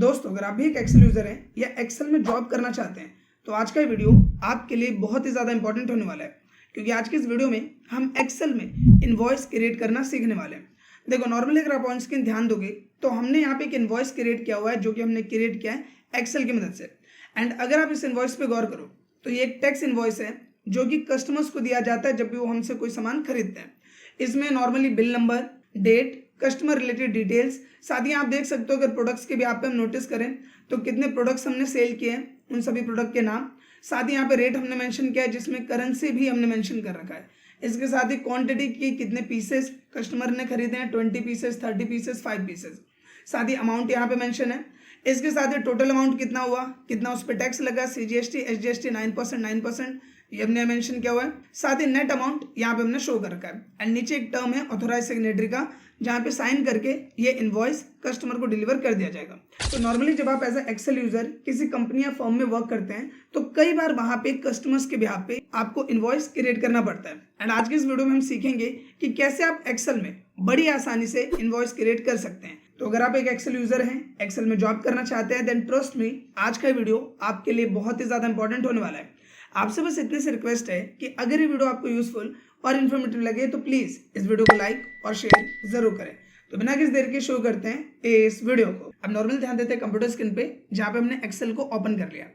दोस्तों, अगर आप भी एक एक्सेल यूजर हैं या एक्सेल में जॉब करना चाहते हैं तो आज का ये वीडियो आपके लिए बहुत ही ज़्यादा इंपॉर्टेंट होने वाला है, क्योंकि आज की इस वीडियो में हम एक्सेल में इनवॉइस क्रिएट करना सीखने वाले हैं। देखो, नॉर्मली अगर आप ऑन स्क्रीन ध्यान दोगे तो हमने यहाँ पे एक इनवॉइस क्रिएट किया हुआ है, जो कि हमने क्रिएट किया है एक्सेल की मदद से। एंड अगर आप इस इनवॉइस पे गौर करो तो ये एक टैक्स इनवॉइस है, जो कि कस्टमर्स को दिया जाता है जब भी वो हमसे कोई सामान खरीदते हैं। इसमें normally bill number, date, customer related details, साथ ही आप देख सकते हो अगर प्रोडक्ट्स के भी आप पे हम नोटिस करें तो कितने प्रोडक्ट्स हमने सेल किए हैं, उन सभी प्रोडक्ट के नाम, साथ ही यहाँ पे रेट हमने मेंशन किया है, जिसमें करेंसी भी हमने मेंशन कर रखा है। इसके साथ ही क्वांटिटी की कितने पीसेस कस्टमर ने खरीदे हैं, 20 पीसेस, 30 पीसेस, 5 पीसेस। साथ ही अमाउंट यहाँ पे मेंशन है। इसके साथ ही टोटल अमाउंट कितना हुआ, कितना उस पर टैक्स लगा, CGST, SGST 9% ये हमने मेंशन किया हुआ है। साथ ही नेट अमाउंट यहाँ पे हमने शो कर रखा है। एंड नीचे एक टर्म है ऑथोराइज सिग्नेटरी का, जहाँ पे साइन करके ये इनवॉइस कस्टमर को डिलीवर कर दिया जाएगा। तो नॉर्मली जब आप एज ए एक्सेल यूजर किसी कंपनी या फर्म में वर्क करते हैं तो कई बार वहाँ पे कस्टमर्स के बिहाफ पे आपको इनवॉइस क्रिएट करना पड़ता है। एंड आज की इस वीडियो में हम सीखेंगे कि कैसे आप एक्सेल में बड़ी आसानी से इनवॉइस क्रिएट कर सकते हैं। तो अगर आप एक एक्सेल यूजर हैं, एक्सेल में जॉब करना चाहते हैं, देन ट्रस्ट मी, आज का वीडियो आपके लिए बहुत ही ज्यादा इंपॉर्टेंट होने वाला है। आपसे बस इतने से रिक्वेस्ट है कि अगर ये वीडियो आपको यूजफुल और इन्फॉर्मेटिव लगे तो प्लीज इस वीडियो को लाइक और शेयर जरूर करें। तो बिना किसी देर के शुरू करते हैं इस वीडियो को। अब नॉर्मल ध्यान देते हैं कंप्यूटर स्क्रीन पे, जहाँ पे हमने एक्सेल को ओपन कर लिया।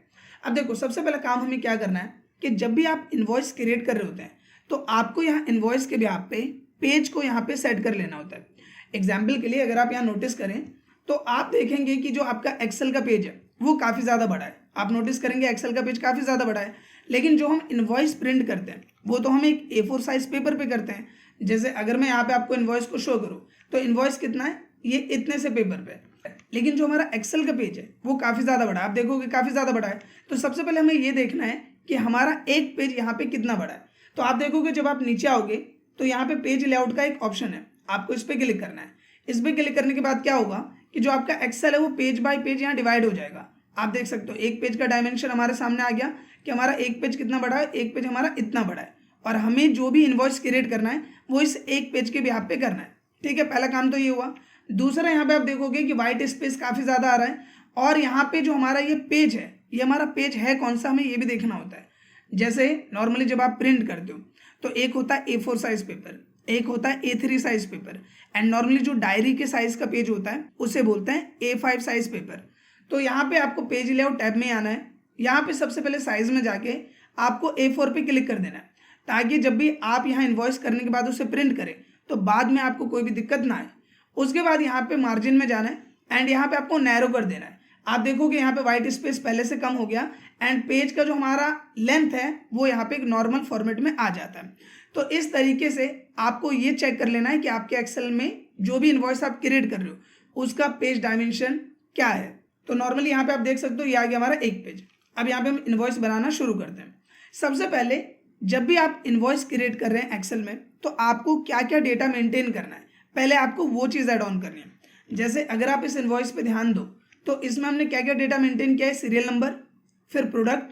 अब देखो, सबसे पहला काम हमें क्या करना है कि जब भी आप इनवॉइस क्रिएट कर रहे होते हैं तो आपको यहाँ इनवॉइस के बिहाफ पे पेज को यहाँ पे सेट कर लेना होता है। एग्जाम्पल के लिए अगर आप यहाँ नोटिस करें तो आप देखेंगे कि जो आपका एक्सेल का पेज है वो काफ़ी ज़्यादा बड़ा है। आप नोटिस करेंगे एक्सेल का पेज काफ़ी ज़्यादा बड़ा है, लेकिन जो हम इनवॉइस प्रिंट करते हैं वो तो हम एक A4 साइज पेपर पे करते हैं। जैसे अगर मैं यहाँ पे आपको इनवॉइस को शो करूँ तो इनवॉइस कितना है, ये इतने से पेपर पे है। लेकिन जो हमारा एक्सेल का पेज है वो काफ़ी ज़्यादा बड़ा है, आप देखोगे काफ़ी ज़्यादा बड़ा है। तो सबसे पहले हमें ये देखना है कि हमारा एक पेज यहाँ पे कितना बड़ा है। तो आप देखोगे जब आप नीचे आओगे तो यहाँ पे पेज लेआउट का एक ऑप्शन है, आपको इस पर क्लिक करना है। इस पर क्लिक करने के बाद क्या होगा कि जो आपका एक्सेल है वो पेज बाय पेज यहाँ डिवाइड हो जाएगा। आप देख सकते हो एक पेज का डायमेंशन हमारे सामने आ गया कि हमारा एक पेज कितना बड़ा है, एक पेज हमारा इतना बड़ा है, और हमें जो भी इनवॉइस क्रिएट करना है वो इस एक पेज के बिहाफ पे करना है। ठीक है, पहला काम तो ये हुआ। दूसरा, यहाँ पे आप देखोगे कि वाइट स्पेस काफ़ी ज़्यादा आ रहा है, और यहाँ पे जो हमारा ये पेज है, ये हमारा पेज है कौन सा, हमें ये भी देखना होता है। जैसे नॉर्मली जब आप प्रिंट करते हो तो एक होता है A4 साइज पेपर, एक होता है A3 size paper, and normally जो डायरी के साइज का पेज होता है उसे बोलते हैं A5 साइज पेपर। तो यहाँ पे आपको पेज लेआउट टैब में आना है। यहाँ पे सबसे पहले साइज में जाके आपको A4 पे क्लिक कर देना है, ताकि जब भी आप यहाँ इन्वॉइस करने के बाद उसे प्रिंट करें तो बाद में आपको कोई भी दिक्कत ना आए। उसके बाद यहाँ पे मार्जिन में जाना है एंड यहाँ पे आपको नैरो कर देना है। आप देखोगे यहाँ पे वाइट स्पेस पहले से कम हो गया एंड पेज का जो हमारा लेंथ है वो यहाँ पे एक नॉर्मल फॉर्मेट में आ जाता है। तो इस तरीके से आपको ये चेक कर लेना है कि आपके एक्सेल में जो भी इनवॉइस आप क्रिएट कर रहे हो उसका पेज डायमेंशन क्या है। तो नॉर्मली यहाँ पे आप देख सकते हो ये आ गया हमारा एक पेज। अब यहाँ पे हम इनवॉइस बनाना शुरू करते हैं। सबसे पहले जब भी आप इनवॉइस क्रिएट कर रहे हैं एक्सेल में तो आपको क्या क्या डेटा मेंटेन करना है, पहले आपको वो चीज़ ऐड ऑन करनी है। जैसे अगर आप इस इनवॉइस पे ध्यान दो तो इसमें हमने क्या क्या डेटा मेंटेन किया है, सीरियल नंबर, फिर प्रोडक्ट,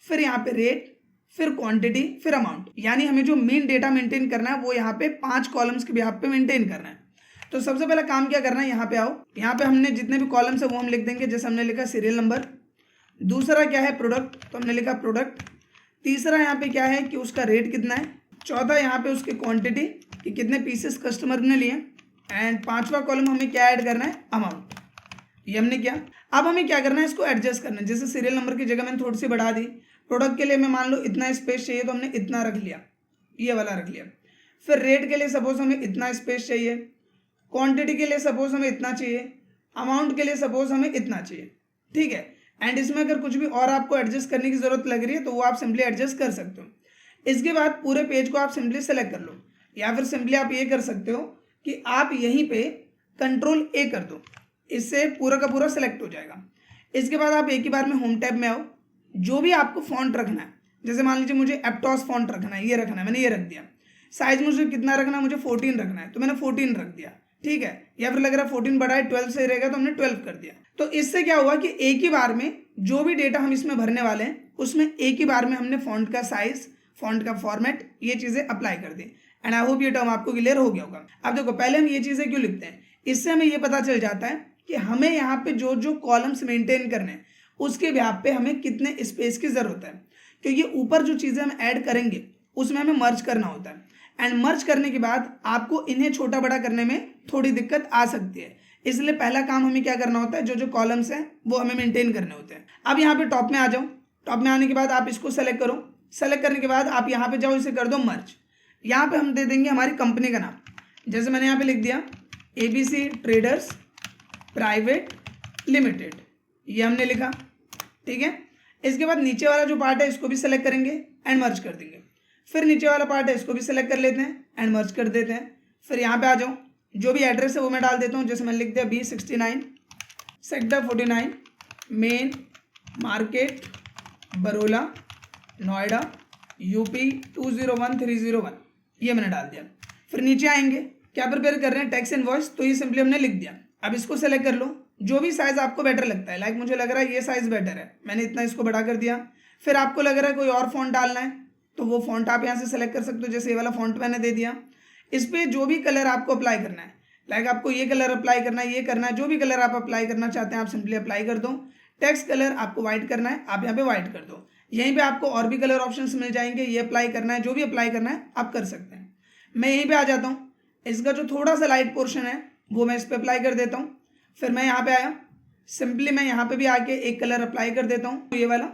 फिर यहाँ पे रेट, फिर क्वांटिटी, फिर अमाउंट। यानी हमें जो मेन डेटा मेंटेन करना है वो यहाँ पे 5 कॉलम्स के बिहाफ पे मेंटेन करना है। तो सबसे पहला काम क्या करना है, यहाँ पे आओ, यहाँ पे हमने जितने भी कॉलम्स है वो हम लिख देंगे। जैसे हमने लिखा सीरियल नंबर, दूसरा क्या है प्रोडक्ट, तो हमने लिखा प्रोडक्ट, तीसरा यहाँ पे क्या है कि उसका रेट कितना है, चौथा यहाँ पे उसकी क्वांटिटी कि कितने पीसेस कस्टमर ने लिए, एंड पांचवा कॉलम हमें क्या ऐड करना है, अमाउंट। ये हमने किया। अब हमें क्या करना है, इसको एडजस्ट करना है। जैसे सीरियल नंबर की जगह मैंने थोड़ी सी बढ़ा दी, प्रोडक्ट के लिए मैं मान लो इतना स्पेस चाहिए तो हमने इतना रख लिया, ये वाला रख लिया। फिर रेट के लिए सपोज हमें इतना स्पेस चाहिए, क्वांटिटी के लिए सपोज हमें इतना चाहिए, अमाउंट के लिए सपोज हमें इतना चाहिए। ठीक है, एंड इसमें अगर कुछ भी और आपको एडजस्ट करने की जरूरत लग रही है तो वो आप सिंपली एडजस्ट कर सकते हो। इसके बाद पूरे पेज को आप सिंपली सेलेक्ट कर लो, या फिर सिंपली आप ये कर सकते हो कि आप यहीं पे कंट्रोल A कर दो, इससे पूरा का पूरा सेलेक्ट हो जाएगा। इसके बाद आप एक ही बार में होम टैब में आओ, जो भी आपको फॉन्ट रखना है, जैसे मान लीजिए मुझे एप्टॉस फॉन्ट रखना है, ये रखना है, मैंने ये रख दिया। साइज मुझे कितना रखना है, मुझे 14 रखना है तो मैंने 14 रख दिया। ठीक है, या फिर लग रहा है 14 बड़ा है, 12 से रहेगा तो हमने 12 कर दिया। तो इससे क्या हुआ कि एक ही बार में जो भी डेटा हम इसमें भरने वाले हैं उसमें एक ही बार में हमने फॉन्ट का साइज, फॉन्ट का फॉर्मेट, ये चीज़ें अप्लाई कर दी। एंड आई होप ये टर्म आपको क्लियर हो गया होगा। अब देखो, पहले हम ये चीज़ें क्यों लिखते हैं, इससे हमें ये पता चल जाता है कि हमें यहाँ पे जो जो कॉलम्स मेंटेन करने हैं उसके बिहाफ पे हमें कितने स्पेस की ज़रूरत है, क्योंकि ऊपर जो चीज़ें हम ऐड करेंगे उसमें हमें मर्ज करना होता है, एंड मर्ज करने के बाद आपको इन्हें छोटा बड़ा करने में थोड़ी दिक्कत आ सकती है। इसलिए पहला काम हमें क्या करना होता है, जो जो कॉलम्स हैं वो हमें मेंटेन करने होते हैं। अब यहाँ पे टॉप में आ जाओ, टॉप में आने के बाद आप इसको सेलेक्ट करो, सेलेक्ट करने के बाद आप यहाँ पे जाओ, इसे कर दो मर्ज। यहाँ पे हम दे देंगे हमारी कंपनी का नाम, जैसे मैंने यहाँ पे लिख दिया ABC ट्रेडर्स प्राइवेट लिमिटेड, ये हमने लिखा, ठीक है। इसके बाद नीचे वाला जो पार्ट है इसको भी सेलेक्ट करेंगे एंड मर्ज कर देंगे। फिर नीचे वाला पार्ट है इसको भी सेलेक्ट कर लेते हैं एंड मर्ज कर देते हैं। फिर यहाँ पे आ जाओ, जो भी एड्रेस है वो मैं डाल देता हूँ, जैसे मैंने लिख दिया B69 सेक्टर 49 मेन मार्केट बरोला नोएडा UP 201301, ये मैंने डाल दिया। फिर नीचे आएंगे, क्या प्रिपेयर कर रहे हैं, टैक्स इनवॉइस, तो ये सिंपली हमने लिख दिया। अब इसको सेलेक्ट कर लो, जो भी साइज आपको बेटर लगता है, लाइक मुझे लग रहा है ये साइज बेटर है, मैंने इतना इसको बड़ा कर दिया। फिर आपको लग रहा है कोई और फॉन्ट डालना है तो वो फॉन्ट आप यहाँ से सेलेक्ट कर सकते हो, जैसे ये वाला फॉन्ट मैंने दे दिया। इस पर जो भी कलर आपको अप्लाई करना है, लाइक आपको ये कलर अप्लाई करना है, ये करना है, जो भी कलर आप अप्लाई करना चाहते हैं आप सिंपली अप्लाई कर दो। टेक्स्ट कलर आपको व्हाइट करना है, आप यहाँ पे व्हाइट कर दो। यहीं पे आपको और भी कलर ऑप्शंस मिल जाएंगे, ये अप्लाई करना है, जो भी अप्लाई करना है आप कर सकते हैं। मैं यहीं पे आ जाता हूँ, इसका जो थोड़ा सा लाइट पोर्शन है वो मैं इस पर अप्लाई कर देता हूँ। फिर मैं यहाँ पे आया, सिंपली मैं यहाँ पे भी आके एक कलर अप्लाई कर देता हूँ, ये वाला,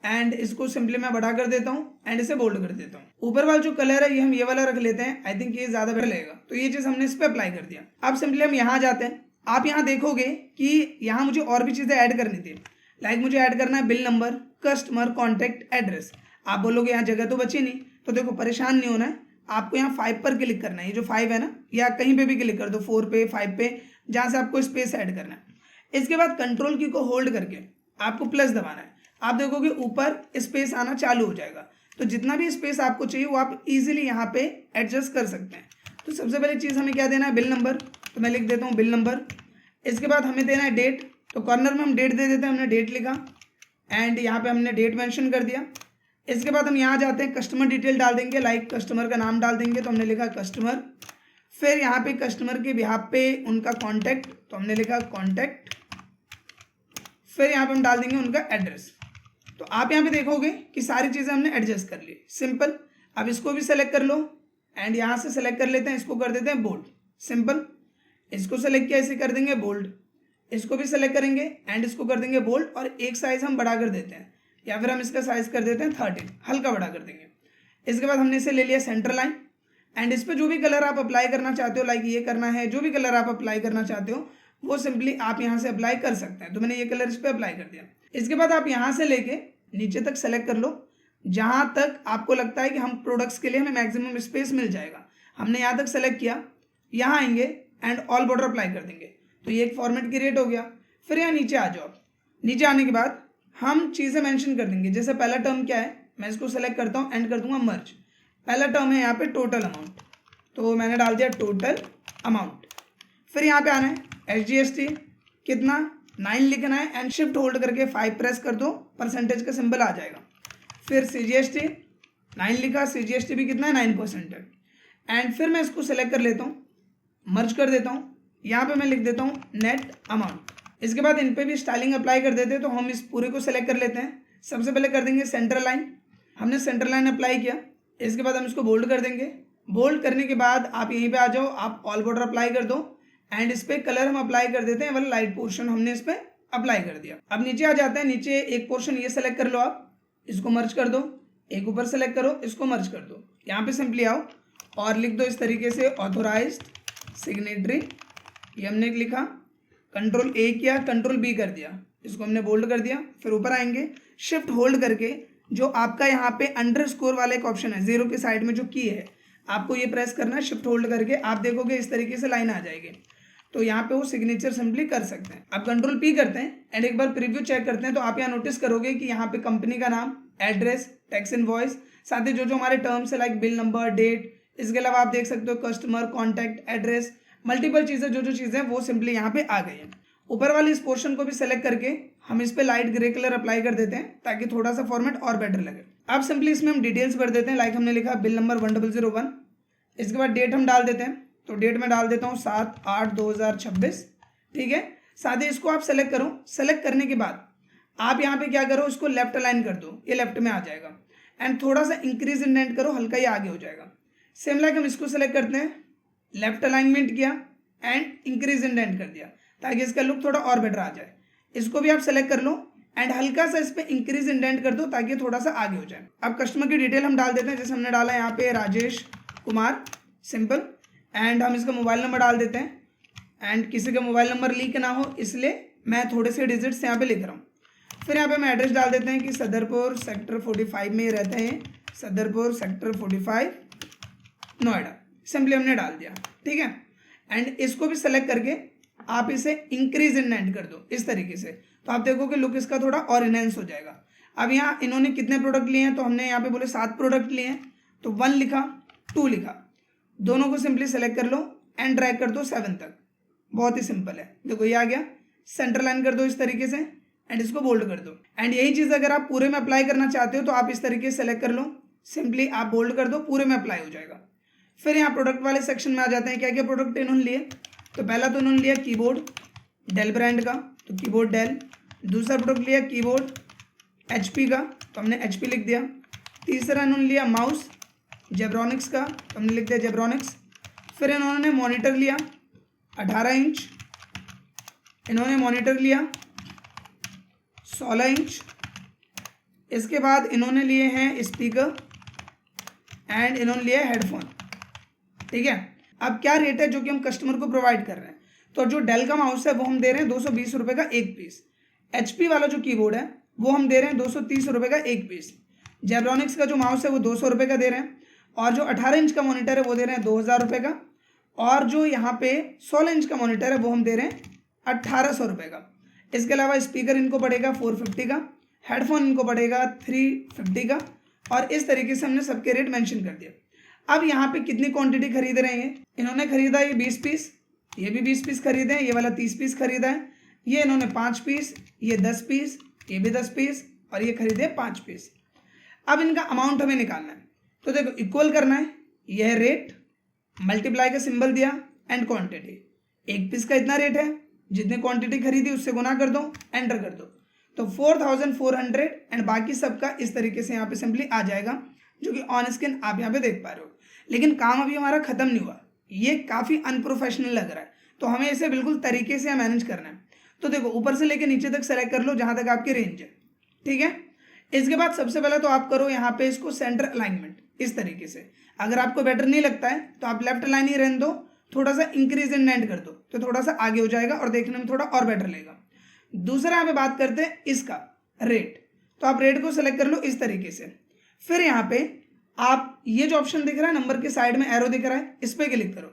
एंड इसको सिंपली मैं बड़ा कर देता हूँ एंड इसे बोल्ड कर देता हूँ। ऊपर वाला जो कलर है ये हम ये वाला रख लेते हैं, आई थिंक ये ज़्यादा बेटर लगेगा, तो ये चीज़ हमने इस पर अप्लाई कर दिया। अब सिंपली हम यहाँ जाते हैं, आप यहाँ देखोगे कि यहाँ मुझे और भी चीज़ें ऐड करनी थी, लाइक मुझे ऐड करना है bill number, customer contact address. आप बोलोगे यहाँ जगह तो बची नहीं, तो देखो परेशान नहीं होना है, आपको यहाँ 5 पर क्लिक करना है, ये जो 5 है ना, या कहीं पे भी क्लिक कर दो, 4 पे 5 पे, जहाँ से आपको स्पेस ऐड करना है। इसके बाद कंट्रोल की को होल्ड करके आपको प्लस दबाना है, आप देखोगे ऊपर स्पेस आना चालू हो जाएगा। तो जितना भी स्पेस आपको चाहिए वो आप इजीली यहाँ पे एडजस्ट कर सकते हैं। तो सबसे पहले चीज़ हमें क्या देना है, बिल नंबर, तो मैं लिख देता हूँ बिल नंबर। इसके बाद हमें देना है डेट, तो कॉर्नर में हम डेट दे देते हैं, हमने डेट लिखा एंड यहाँ पे हमने डेट मेंशन कर दिया। इसके बाद हम यहाँ जाते हैं, कस्टमर डिटेल डाल देंगे, लाइक कस्टमर का नाम डाल देंगे, तो हमने लिखा कस्टमर। फिर यहाँ पे कस्टमर के बिहाफ पे उनका कॉन्टैक्ट, तो हमने लिखा कॉन्टैक्ट। फिर यहाँ पे हम डाल देंगे उनका एड्रेस। तो आप यहाँ पे देखोगे कि सारी चीज़ें हमने एडजस्ट कर ली, सिंपल। अब इसको भी सेलेक्ट कर लो एंड यहाँ से सेलेक्ट कर लेते हैं, इसको कर देते हैं बोल्ड, सिंपल। इसको सेलेक्ट किया, इसे कर देंगे बोल्ड। इसको भी सेलेक्ट करेंगे एंड इसको कर देंगे बोल्ड, और एक साइज हम बड़ा कर देते हैं, या फिर हम इसका साइज कर देते हैं 13, हल्का बड़ा कर देंगे। इसके बाद हमने इसे ले लिया सेंटर लाइन, एंड इस पर जो भी कलर आप अप्लाई करना चाहते हो, लाइक ये करना है, जो भी कलर आप अप्लाई करना चाहते हो वो सिंपली आप यहाँ से अप्लाई कर सकते हैं। तो मैंने ये कलर इस पर अप्लाई कर दिया। इसके बाद आप यहाँ से लेके नीचे तक सेलेक्ट कर लो, जहाँ तक आपको लगता है कि हम प्रोडक्ट्स के लिए हमें मैक्सिमम स्पेस मिल जाएगा। हमने यहाँ तक सेलेक्ट किया, यहाँ आएंगे एंड ऑल बॉर्डर अप्लाई कर देंगे, तो ये एक फॉर्मेट क्रिएट हो गया। फिर यहाँ नीचे आ जाओ, नीचे आने के बाद हम चीज़ें मेंशन कर देंगे, जैसे पहला टर्म क्या है, मैं इसको सेलेक्ट करता हूँ एंड कर दूंगा मर्ज। पहला टर्म है यहाँ पे टोटल अमाउंट, तो मैंने डाल दिया टोटल अमाउंट। फिर यहाँ पे आना है SGST कितना 9 लिखना है एंड शिफ्ट होल्ड करके 5 प्रेस कर दो, परसेंटेज का सिंबल आ जाएगा। फिर CGST 9 लिखा, CGST भी कितना है 9% है। एंड फिर मैं इसको सेलेक्ट कर लेता हूँ, मर्ज कर देता हूँ, यहाँ पे मैं लिख देता हूँ नेट अमाउंट। इसके बाद इन पे भी स्टाइलिंग अप्लाई कर देते हैं, तो हम इस पूरे को सेलेक्ट कर लेते हैं। सबसे पहले कर देंगे सेंटर लाइन, हमने सेंटर लाइन अप्लाई किया। इसके बाद हम इसको बोल्ड कर देंगे, बोल्ड करने के बाद आप यहीं पे आ जाओ, आप ऑल बॉर्डर अप्लाई कर दो एंड इस पर कलर हम अप्लाई कर देते हैं, वाला लाइट पोर्शन हमने इस पर अप्लाई कर दिया। अब नीचे आ जाते हैं, नीचे एक पोर्शन ये सेलेक्ट कर लो, आप इसको मर्ज कर दो, एक ऊपर सेलेक्ट करो, इसको मर्ज कर दो। यहाँ पे सिंपली आओ और लिख दो इस तरीके से ऑथोराइज्ड सिग्नेटरी, ये हमने लिखा, कंट्रोल A किया, कंट्रोल B कर दिया, इसको हमने बोल्ड कर दिया। फिर ऊपर आएंगे, शिफ्ट होल्ड करके जो आपका यहाँ पे अंडरस्कोर वाला एक ऑप्शन है, 0 के साइड में जो की है, आपको ये प्रेस करना है, शिफ्ट होल्ड करके आप देखोगे इस तरीके से लाइन आ जाएगी, तो यहाँ पे वो सिग्नेचर सिंपली कर सकते हैं। अब कंट्रोल P करते हैं एंड एक बार प्रीव्यू चेक करते हैं, तो आप यहाँ नोटिस करोगे कि यहाँ पे कंपनी का नाम, एड्रेस, टैक्स इनवॉइस, साथ ही जो जो हमारे टर्म्स है लाइक बिल नंबर, डेट, इसके अलावा आप देख सकते हो कस्टमर, कॉन्टैक्ट, एड्रेस, मल्टीपल चीज़ें जो जो चीज़ें वो सिंपली यहाँ पे आ गई हैं। ऊपर वाली इस पोर्शन को भी सेलेक्ट करके हम इस पे लाइट ग्रे कलर अप्लाई कर देते हैं, ताकि थोड़ा सा फॉर्मेट और बेटर लगे। अब सिंपली इसमें हम डिटेल्स भर देते हैं, लाइक हमने लिखा बिल नंबर 1001। इसके बाद डेट हम डाल देते हैं, तो डेट में डाल देता हूँ 7/8/2026, ठीक है। साथ ही इसको आप सेलेक्ट करो। सेलेक्ट करने के बाद आप यहाँ पे क्या करो, इसको लेफ्ट अलाइन कर दो, ये लेफ्ट में आ जाएगा। एंड थोड़ा सा इंक्रीज इंडेंट करो, हल्का ही आगे हो जाएगा। सेम लाइक हम इसको सेलेक्ट करते हैं, लेफ्ट अलाइनमेंट किया एंड इंक्रीज इंडेंट कर दिया ताकि इसका लुक थोड़ा और बेटर आ जाए। इसको भी आप सेलेक्ट कर लो एंड हल्का सा इस पर इंक्रीज इंडेंट कर दो ताकि थोड़ा सा आगे हो जाए। अब कस्टमर की डिटेल हम डाल देते हैं, जैसे हमने डाला यहाँ पे राजेश कुमार, सिंपल। एंड हम इसका मोबाइल नंबर डाल देते हैं एंड किसी का मोबाइल नंबर लीक ना हो इसलिए मैं थोड़े से डिजिट्स यहाँ पे लिख रहा हूँ। फिर यहाँ पे हम एड्रेस डाल देते हैं कि सदरपुर सेक्टर 45 में रहते हैं, सदरपुर सेक्टर 45 नोएडा। सिंपली हमने डाल दिया, ठीक है। एंड इसको भी सेलेक्ट करके आप इसे इंक्रीज इंडेंट कर दो इस तरीके से, तो आप देखोगे लुक इसका थोड़ा और इनहेंस हो जाएगा। अब यहाँ इन्होंने कितने प्रोडक्ट लिए हैं, तो हमने यहाँ पे बोले 7 प्रोडक्ट लिए हैं, तो 1 लिखा 2 लिखा, दोनों को सिंपली सेलेक्ट कर लो एंड ड्रैग कर दो 7 तक। बहुत ही सिंपल है, देखो ये आ गया। सेंटर लाइन कर दो इस तरीके से एंड इसको बोल्ड कर दो। एंड यही चीज़ अगर आप पूरे में अप्लाई करना चाहते हो तो आप इस तरीके से सेलेक्ट कर लो, सिंपली आप बोल्ड कर दो, पूरे में अप्लाई हो जाएगा। फिर यहाँ प्रोडक्ट वाले सेक्शन में आ जाते हैं, क्या क्या प्रोडक्ट इन्होंने लिए। तो पहला तो इन्होंने लिया कीबोर्ड डेल ब्रांड का, तो कीबोर्ड डेल। दूसरा प्रोडक्ट लिया कीबोर्ड HP का, तो हमने HP लिख दिया। तीसरा इन्होंने लिया माउस जेब्रॉनिक्स का, तो हमने लिख दिया जेब्रॉनिक्स। फिर इन्होंने मॉनिटर लिया 18 इंच, इन्होंने मॉनिटर लिया 16 इंच। इसके बाद इन्होंने लिए हैं स्पीकर एंड इन्होंने लिए हेडफोन, ठीक है। अब क्या रेट है जो कि हम कस्टमर को प्रोवाइड कर रहे हैं, तो जो डेल का माउस है वो हम दे रहे हैं 220 रुपये का एक पीस। HP वाला जो कीबोर्ड है वो हम दे रहे हैं 230 रुपये का एक पीस। जेब्रॉनिक्स का जो माउस है वो 200 रुपये का दे रहे हैं, और जो 18 इंच का मॉनिटर है वो दे रहे हैं 2000 रुपये का, और जो यहाँ पे 16 इंच का मॉनिटर है वो हम दे रहे हैं 1800 रुपये का। इसके अलावा स्पीकर इनको पड़ेगा 450 का, हेडफोन इनको पड़ेगा 350 का, और इस तरीके से हमने सबके रेट मेंशन कर दिया। अब यहाँ पे कितनी क्वांटिटी खरीद रहे हैं, इन्होंने खरीदा ये 20 पीस, ये भी 20 पीस खरीदे हैं, ये वाला 30 पीस खरीदा है, ये इन्होंने 5 पीस, ये 10 पीस, ये भी 10 पीस, और ये खरीदे 5 पीस। अब इनका अमाउंट हमें निकालना है, तो देखो इक्वल करना है, यह रेट मल्टीप्लाई का सिंबल दिया एंड क्वांटिटी। एक पीस का इतना रेट है, जितनी क्वांटिटी खरीदी उससे गुना कर दो, एंटर कर दो, तो 4400 एंड बाकी सबका इस तरीके से यहाँ पे सिंपली आ जाएगा, जो कि ऑन स्क्रीन आप यहाँ पे देख पा रहे हो। लेकिन काम अभी हमारा खत्म नहीं हुआ, ये काफ़ी अनप्रोफेशनल लग रहा है, तो हमें इसे बिल्कुल तरीके से मैनेज करना है। तो देखो ऊपर से लेकर नीचे तक सेलेक्ट कर लो जहाँ तक आपकी रेंज है, ठीक है। इसके बाद सबसे पहले तो आप करो यहाँ पे इसको सेंटर अलाइनमेंट इस तरीके से। अगर आपको बेटर नहीं लगता है तो आप लेफ्ट अलाइन ही रहने दो, थोड़ा सा इंक्रीज एंड एंड कर दो तो थोड़ा सा आगे हो जाएगा और देखने में थोड़ा और बेटर लगेगा। दूसरा यहाँ पे बात करते हैं इसका रेट, तो आप रेट को सेलेक्ट कर लो इस तरीके से। फिर यहाँ पे आप ये जो ऑप्शन दिख रहा है नंबर के साइड में एरो दिख रहा है, इस पर क्लिक करो।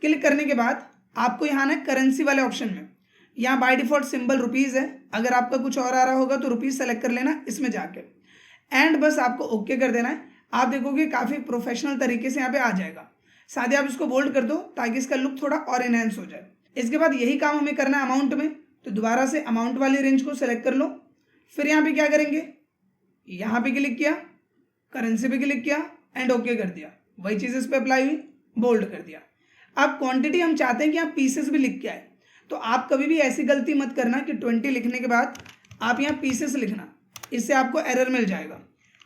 क्लिक करने के बाद आपको यहाँ ना करेंसी वाले ऑप्शन में यहाँ बाय डिफॉल्ट सिंबल रुपीज़ है, अगर आपका कुछ और आ रहा होगा तो रुपीज़ सेलेक्ट कर लेना इसमें जाके, एंड बस आपको ओके कर देना है। आप देखोगे काफ़ी प्रोफेशनल तरीके से यहाँ पे आ जाएगा। साथ ही आप इसको बोल्ड कर दो ताकि इसका लुक थोड़ा और इनहेंस हो जाए। इसके बाद यही काम हमें करना है अमाउंट में, तो दोबारा से अमाउंट वाली रेंज को सेलेक्ट कर लो। फिर यहाँ पे क्या करेंगे, यहाँ पे क्लिक किया, करेंसी पे क्लिक किया एंड ओके कर दिया, वही चीज़ इस पर अप्लाई हुई, बोल्ड कर दिया। अब क्वांटिटी हम चाहते हैं कि आप पीसेस भी लिख के आए, तो आप कभी भी ऐसी गलती मत करना कि 20 लिखने के बाद आप यहाँ पीसेस लिखना, इससे आपको एरर मिल जाएगा,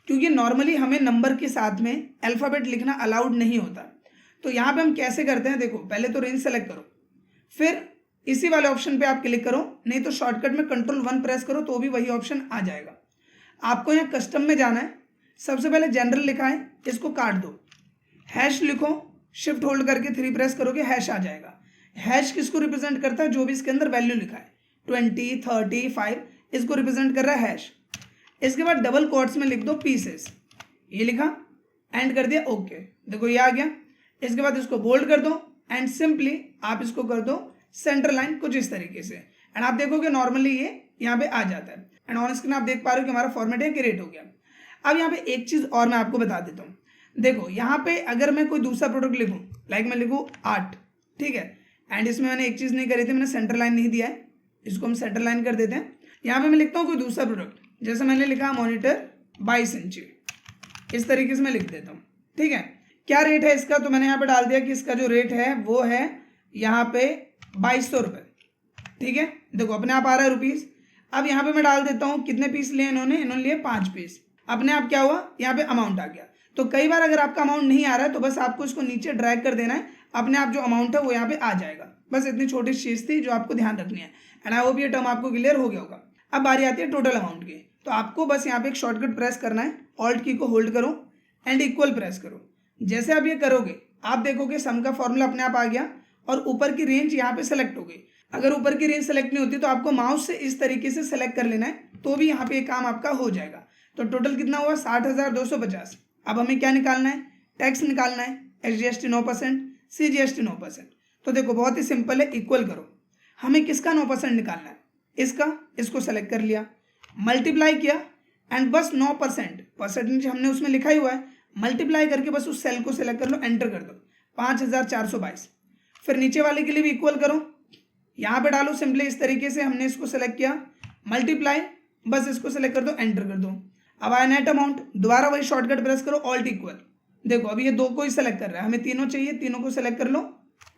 क्योंकि नॉर्मली हमें नंबर के साथ में अल्फ़ाबेट लिखना अलाउड नहीं होता। तो यहाँ पे हम कैसे करते हैं, देखो पहले तो रेंज सेलेक्ट करो, फिर इसी वाले ऑप्शन पे आप क्लिक करो, नहीं तो शॉर्टकट में Ctrl+1 प्रेस करो तो भी वही ऑप्शन आ जाएगा। आपको यहाँ कस्टम में जाना है, सबसे पहले जनरल लिखा है, इसको काट दो, हैश लिखो, शिफ्ट होल्ड करके 3 प्रेस करोगे, हैश आ जाएगा। हैश किसको रिप्रेजेंट करता है, जो भी इसके अंदर वैल्यू लिखा है 20, 30, 5, इसको रिप्रेजेंट कर रहा है हैश। इसके बाद डबल कोट्स में लिख दो पीसेस, ये लिखा, एंड कर दिया ओके, देखो ये आ गया। इसके बाद इसको बोल्ड कर दो एंड सिंपली आप इसको कर दो सेंटर लाइन कुछ इस तरीके से, एंड आप देखोगे नॉर्मली ये यहाँ पे आ जाता है। एंड ऑन स्क्रीन आप देख पा रहे हो कि हमारा फॉर्मेट है क्रिएट हो गया। अब यहाँ पे एक चीज़ और मैं आपको बता देता हूँ, देखो यहाँ पे अगर मैं कोई दूसरा प्रोडक्ट लिखूँ, लाइक मैं लिखूँ आर्ट, ठीक है, एंड इसमें मैंने एक चीज़ नहीं करी थी, मैंने सेंटर लाइन नहीं दिया है, इसको हम सेंटर लाइन कर देते हैं। यहाँ पे मैं लिखता हूँ कोई दूसरा प्रोडक्ट, जैसे मैंने लिखा मॉनिटर 22 इंची, इस तरीके से मैं लिख देता हूँ, ठीक है। क्या रेट है इसका, तो मैंने यहाँ पे डाल दिया कि इसका जो रेट है वो है यहाँ पे 2200 रुपये, ठीक है। देखो अपने आप आ रहा है रुपीज़। अब यहाँ पे मैं डाल देता हूँ कितने पीस लिए इन्होंने लिए 5 पीस। अपने आप क्या हुआ, यहाँ पे अमाउंट आ गया। तो कई बार अगर आपका अमाउंट नहीं आ रहा है तो बस आपको इसको नीचे ड्रैग कर देना है, अपने आप जो अमाउंट है वो यहाँ पे आ जाएगा। बस इतनी छोटी चीज़ थी जो आपको ध्यान रखनी है। एंड आई होप ये टर्म आपको क्लियर हो गया होगा। अब बारी आती है टोटल अमाउंट की। तो आपको बस यहाँ पे एक शॉर्टकट प्रेस करना है, ऑल्ट की को होल्ड करो एंड इक्वल प्रेस करो। जैसे आप ये करोगे आप देखोगे सम का फॉर्मूला अपने आप आ गया और ऊपर की रेंज यहाँ पे सेलेक्ट हो गई। अगर ऊपर की रेंज सेलेक्ट नहीं होती तो आपको माउस से इस तरीके से सेलेक्ट कर लेना है, तो भी यहाँ पे ये काम आपका हो जाएगा। तो टोटल कितना हुआ 60,250। अब हमें क्या निकालना है, टैक्स निकालना है, SGST 9%, CGST 9%। तो देखो बहुत ही सिंपल है, इक्वल करो। हमें किसका 9% निकालना है, इसको सेलेक्ट कर लिया, मल्टीप्लाई किया एंड बस 9% परसेंटेज हमने उसमें लिखा ही हुआ है, मल्टीप्लाई करके बस उस सेल को सेलेक्ट कर लो, एंटर कर दो 5,422। फिर नीचे वाले के लिए भी इक्वल करो, यहाँ पे डालो सिंपली इस तरीके से, हमने इसको सेलेक्ट किया, मल्टीप्लाई, बस इसको सेलेक्ट कर दो, एंटर कर दो। अब आया नेट अमाउंट, दोबारा वही शॉर्टकट प्रेस करो, ऑल्ट इक्वल। देखो अभी ये दो को ही सेलेक्ट कर रहा है, हमें तीनों चाहिए, तीनों को सेलेक्ट कर लो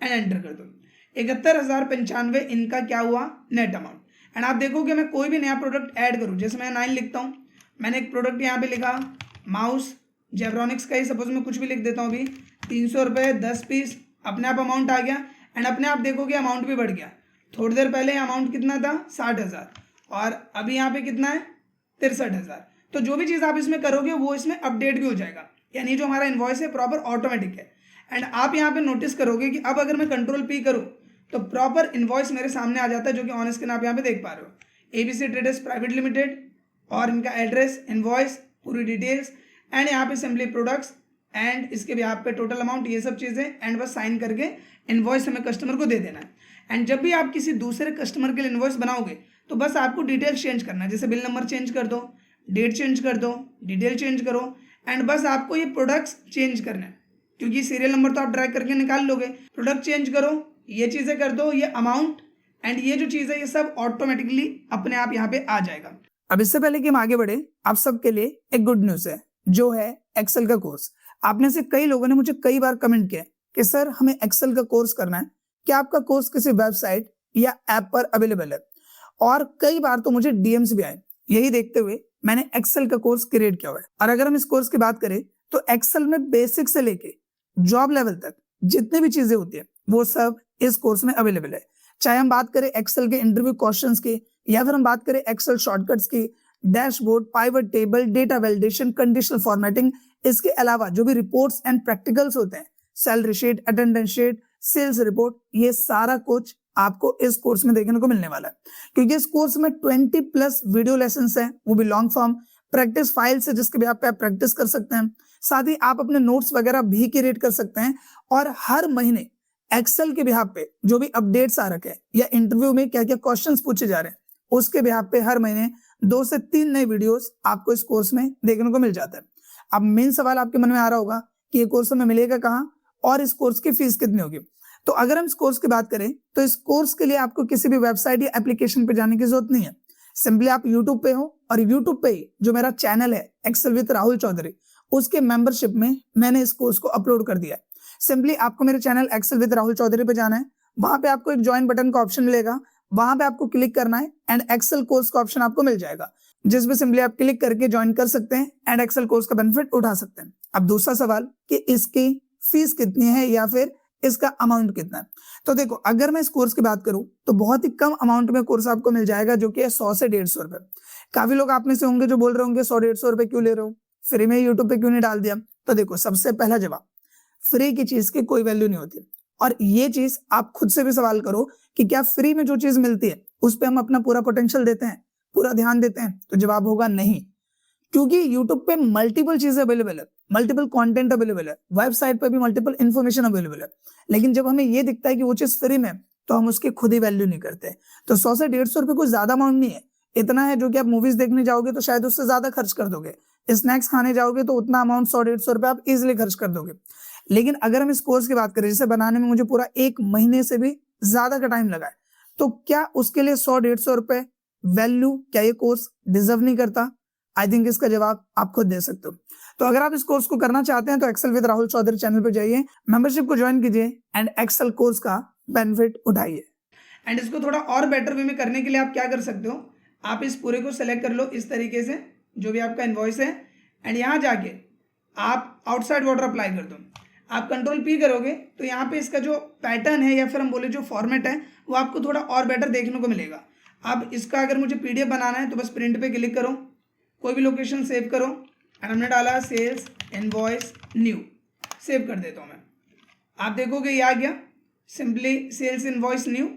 एंड एंटर कर दो। 71,095 इनका क्या हुआ नेट अमाउंट। एंड आप देखोगे मैं कोई भी नया प्रोडक्ट ऐड करूँ, जैसे मैं 9 लिखता हूँ, मैंने एक प्रोडक्ट यहाँ पे लिखा माउस जेब्रॉनिक्स का ही, सपोज मैं कुछ भी लिख देता हूँ अभी 300 रुपये 10 पीस, अपने आप अमाउंट आ गया। एंड अपने आप देखोगे अमाउंट भी बढ़ गया। थोड़ी देर पहले अमाउंट कितना था 60,000 और अभी यहाँ पे कितना है 63,000। तो जो भी चीज़ आप इसमें करोगे वो इसमें अपडेट भी हो जाएगा, यानी जो हमारा इन्वॉइस है प्रॉपर ऑटोमेटिक है। एंड आप यहाँ पे नोटिस करोगे कि अब अगर मैं कंट्रोल P करूँ तो प्रॉपर इन्वॉइस मेरे सामने आ जाता है, जो कि ऑन स्क्रीन आप यहाँ पे देख पा रहे हो। ABC ट्रेडर्स प्राइवेट लिमिटेड और इनका एड्रेस, इन्वॉइस, पूरी डिटेल्स एंड यहाँ पे सिंपली प्रोडक्ट्स एंड इसके भी यहाँ पे टोटल अमाउंट, ये सब चीज़ें। एंड बस साइन करके इन्वॉइस हमें कस्टमर को दे देना है। एंड जब भी आप किसी दूसरे कस्टमर के लिए इन्वॉइस बनाओगे तो बस आपको डिटेल्स चेंज करना है, जैसे बिल नंबर चेंज कर दो, डेट चेंज कर दो, डिटेल चेंज करो एंड बस आपको ये प्रोडक्ट्स चेंज करना है, क्योंकि सीरियल नंबर तो आप ड्रैग करके निकाल लोगे। प्रोडक्ट चेंज करो, ये चीज़ें कर दो, ये अमाउंट एंड ये जो चीज़ है ये सब ऑटोमेटिकली अपने आप यहाँ पे आ जाएगा। अब इससे पहले कि हम आगे बढ़े, आप सबके लिए एक गुड न्यूज़ है, जो है एक्सेल का कोर्स। आपने से कई लोगों ने मुझे कई बार कमेंट किया कि सर हमें एक्सेल का कोर्स करना है, क्या आपका कोर्स किसी वेबसाइट या ऐप पर अवेलेबल है। और कई बार तो मुझे DMs भी आए। यही देखते हुए मैंने एक्सेल का कोर्स क्रिएट किया हुआ है। और अगर हम इस कोर्स की बात करें तो एक्सेल में बेसिक से लेके जॉब लेवल तक जितनी भी चीजें होती है वो सब इस कोर्स में अवेलेबल है। चाहे हम बात करें एक्सेल के इंटरव्यू क्वेश्चंस की, या फिर हम बात करें एक्सेल शॉर्टकट्स की, dashboard, pivot table, data validation, conditional formatting, इसके अलावा जो भी रिपोर्ट्स एंड प्रैक्टिकल्स होते हैं, salary sheet, attendance sheet, sales report, ये सारा कुछ आपको इस कोर्स में देखने को मिलने वाला है। क्योंकि इस कोर्स में 20+ वीडियो लेसन्स हैं, वो भी लॉन्ग फॉर्म, प्रैक्टिस फाइल्स है जिसके भी आप प्रैक्टिस कर सकते हैं। साथ ही आप अपने नोट्स वगैरह भी क्रिएट कर सकते हैं। और हर महीने एक्सेल के बिहाफ पे जो भी अपडेट्स आ रखे हैं या इंटरव्यू में क्या क्या क्वेश्चंस पूछे जा रहे हैं, उसके बिहाफ पे हर महीने 2 से 3 नए वीडियोस आपको इस कोर्स में देखने को मिल जाता है। अब मेन सवाल आपके मन में आ रहा होगा कि ये कोर्स हमें मिलेगा कहाँ और इस कोर्स की फीस कितनी होगी। तो अगर हम इस कोर्स की बात करें तो इस कोर्स के लिए आपको किसी भी वेबसाइट या एप्लीकेशन पे जाने की जरूरत नहीं है। सिंपली आप यूट्यूब पे हो और यूट्यूब पे ही जो मेरा चैनल है एक्सेल विद राहुल चौधरी, उसके मेंबरशिप में मैंने इस कोर्स को अपलोड कर दिया है। सिंपली आपको मेरे channel Excel with Rahul Chaudhary पे जाना है, वहां पे आपको एक ज्वाइन बटन का ऑप्शन मिलेगा, वहां पे आपको क्लिक करना है एंड एक्सेल कोर्स का ऑप्शन आपको मिल जाएगा, जिसमें सिंपली आप क्लिक करके ज्वाइन कर सकते हैं एंड एक्सेल कोर्स का बेनिफिट उठा सकते हैं। अब दूसरा सवाल कि इसकी फीस कितनी है या फिर इसका अमाउंट कितना है। तो देखो अगर मैं इस कोर्स की बात करूं तो बहुत ही कम अमाउंट में कोर्स आपको मिल जाएगा, जो कि है 100 से 150 रुपए। काफी लोग आप में से होंगे जो बोल रहे होंगे 100-150 रुपए क्यों ले रहे हो, फ्री में यूट्यूब पे क्यों नहीं डाल दिया। तो देखो सबसे पहला जवाब, फ्री की चीज की कोई वैल्यू नहीं होती। और ये चीज आप खुद से भी सवाल करो कि क्या फ्री में जो चीज मिलती है उस पर हम अपना पूरा पोटेंशियल देते हैं, पूरा ध्यान देते हैं। तो जवाब होगा नहीं, क्योंकि यूट्यूब पे मल्टीपल चीजें अवेलेबल है, मल्टीपल कंटेंट अवेलेबल है, वेबसाइट पे भी मल्टीपल इन्फॉर्मेशन अवेलेबल है। लेकिन जब हमें ये दिखता है कि वो चीज फ्री में, तो हम उसकी खुद ही वैल्यू नहीं करते। तो 100 से 150 रुपए कोई ज्यादा अमाउंट नहीं है, इतना है जो कि आप मूवीज देखने जाओगे तो शायद उससे ज्यादा खर्च कर दोगे, स्नैक्स खाने जाओगे तो उतना अमाउंट 100-150 रुपए आप इजिली खर्च कर दोगे। लेकिन अगर हम इस कोर्स की बात करें, जिसे बनाने में मुझे पूरा 1 महीने से भी ज्यादा का टाइम लगा है, तो क्या उसके लिए 100-150 रुपए वैल्यू, क्या ये कोर्स डिजर्व नहीं करता? आई थिंक इसका जवाब आप खुद दे सकते हो। तो अगर आप इस कोर्स को करना चाहते हैं तो Excel with Rahul Chaudhary channel पे जाइए, मेंबरशिप को ज्वाइन कीजिए एंड एक्सेल कोर्स का बेनिफिट उठाइए। एंड इसको थोड़ा और बेटर वे में करने के लिए आप क्या कर सकते हो, आप इस पूरे को सेलेक्ट कर लो इस तरीके से, जो भी आपका इनवॉइस है, एंड यहाँ जाके आप आउटसाइड बॉर्डर अप्लाई कर दो। आप कंट्रोल पी करोगे तो यहाँ पे इसका जो पैटर्न है या फिर हम बोले जो फॉर्मेट है वो आपको थोड़ा और बेटर देखने को मिलेगा। अब इसका अगर मुझे पीडीएफ बनाना है तो बस प्रिंट पे क्लिक करो, कोई भी लोकेशन सेव करो, एंड हमने डाला सेल्स इनवॉइस न्यू, सेव कर देता हूँ मैं। आप देखोगे ये आ गया, simply sales invoice new,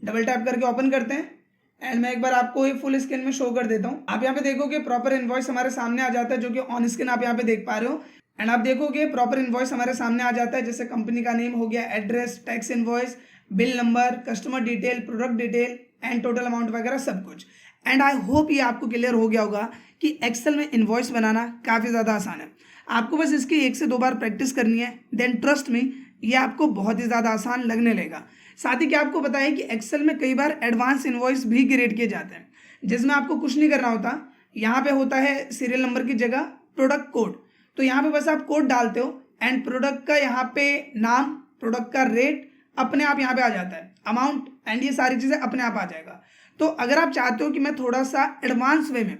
double tap करके ओपन करते हैं एंड मैं एक बार आपको ये फुल स्क्रीन में शो कर देता हूँ। आप यहाँ पे देखोगे प्रॉपर इनवॉइस हमारे सामने आ जाता है, जो कि ऑन स्क्रीन आप यहाँ पे देख पा रहे हो। एंड आप देखोगे प्रॉपर इनवॉइस हमारे सामने आ जाता है, जैसे कंपनी का नेम हो गया, address, tax invoice, bill number, customer detail, product detail and total amount वगैरह सब कुछ। एंड आई होप ये आपको क्लियर हो गया होगा कि एक्सेल में इनवॉइस बनाना काफ़ी ज़्यादा आसान है। आपको बस इसकी 1 से 2 बार प्रैक्टिस करनी है, देन ट्रस्ट में ये आपको बहुत ही ज़्यादा आसान लगने लगेगा। साथ ही क्या आपको पता है कि एक्सेल में कई बार एडवांस इनवॉइस भी क्रिएट किए जाते हैं, जिसमें आपको कुछ नहीं करना होता। यहाँ पे होता है सीरियल नंबर की जगह प्रोडक्ट कोड, तो यहाँ पे बस आप कोड डालते हो एंड प्रोडक्ट का यहाँ पे नाम, प्रोडक्ट का रेट अपने आप यहाँ पे आ जाता है, अमाउंट एंड ये सारी चीज़ें अपने आप आ जाएगा। तो अगर आप चाहते हो कि मैं थोड़ा सा एडवांस वे में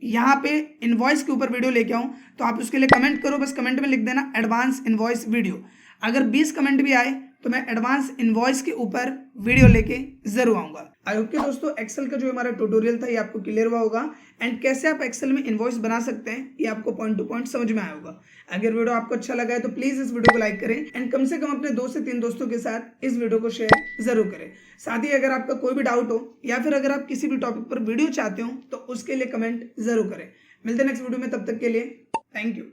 यहाँ पे इनवॉइस के ऊपर वीडियो लेके आऊँ तो आप उसके लिए कमेंट करो, बस कमेंट में लिख देना एडवांस इनवॉइस वीडियो। अगर 20 कमेंट भी आए तो मैं एडवांस इनवॉइस के ऊपर वीडियो लेके जरूर आऊँगा। आई होप कि दोस्तों एक्सेल का जो हमारा ट्यूटोरियल था ये आपको क्लियर हुआ होगा एंड कैसे आप एक्सेल में इनवॉइस बना सकते हैं ये आपको पॉइंट टू पॉइंट समझ में आया होगा। अगर वीडियो आपको अच्छा लगा है तो प्लीज़ इस वीडियो को लाइक करें एंड कम से कम अपने 2 से 3 दोस्तों के साथ इस वीडियो को शेयर जरूर करें। साथ ही अगर आपका कोई भी डाउट हो या फिर अगर आप किसी भी टॉपिक पर वीडियो चाहते हो तो उसके लिए कमेंट जरूर करें। मिलते हैं नेक्स्ट वीडियो में, तब तक के लिए थैंक यू।